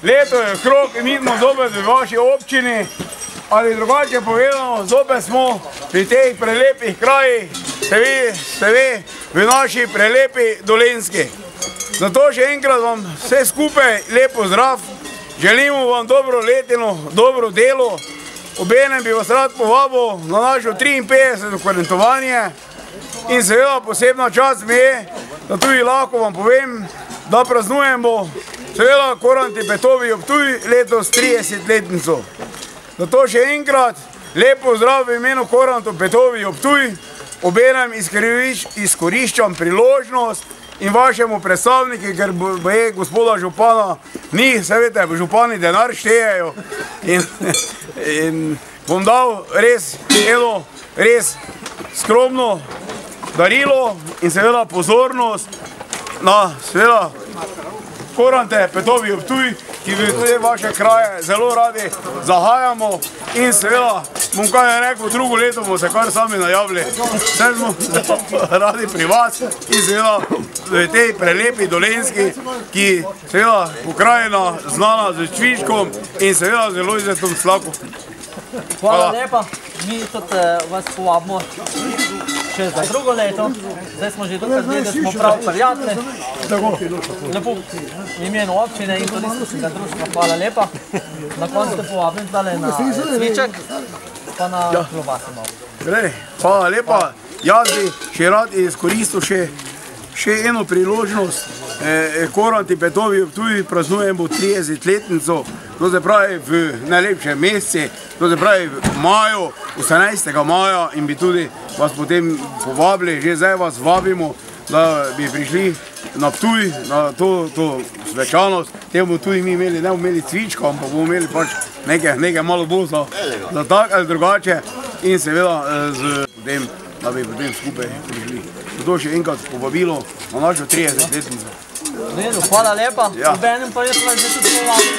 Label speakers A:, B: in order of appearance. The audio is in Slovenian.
A: Leto je krog in mi smo zopet v vaši občini, ali drugače povedano, zopet smo pri teh prelepih krajih, se ve, v naši prelepi Dolenjski. Zato še enkrat vam vse skupaj lepo zdrav, želimo vam dobro letino, dobro delo, obenem bi vas rad povabil na našo 53. korentovanje in seveda posebna čast mi je, da tudi lahko vam povem, da praznujemo seveda Koranti Petovi ob Ptuj letos 30-letnico. Zato še enkrat lepo zdrav v imenu Korantov Petovi ob Ptuj, obenem izkoriščam priložnost in vašemu predstavniki, ker je gospoda župana ni, se vete, župani denar štejejo in bom dal res eno res skromno darilo in seveda pozornost na seveda Korante Petovi ob Ptuj, ki v te vaše kraje zelo radi zahajamo in seveda, bom kaj rekel, drugo leto bomo se kar sami najavili. Vse smo radi pri vas in seveda v tej prelepi Dolenjski, ki seveda pokrajina znana z cvičkom in seveda z Lojzetom Slakom.
B: Hvala lepa, mi tudi vas povabimo še za drugo leto. Zdaj smo že tukaj zdaj, da smo prav prijatelji. Lepo v imenu občine in turističnega društva, hvala lepa. Na koncu ste povabili zdaj na cviček, pa na klobase malo.
A: Hvala lepa, jaz bi še rad izkoristil še eno priložnost. Koranti Petovi ob Ptuj praznujemo 30-letnico, to se pravi v najlepšem meseci, to se pravi v maju, 18. maja in bi tudi vas potem povabili, že zdaj vas vabimo, da bi prišli na Ptuj, na to svečanost. Te bomo tudi mi imeli, ne bomo imeli cvička, ampak bomo imeli pač nekaj malo bolj za tak ali drugače in seveda z tem, da bi potem skupaj prišli. Zato še enkrat povabilo na našo 30-letnico.
B: V redu, hvala lepa.
A: Ja.
B: Obenem pa jaz vas že tudi povabim.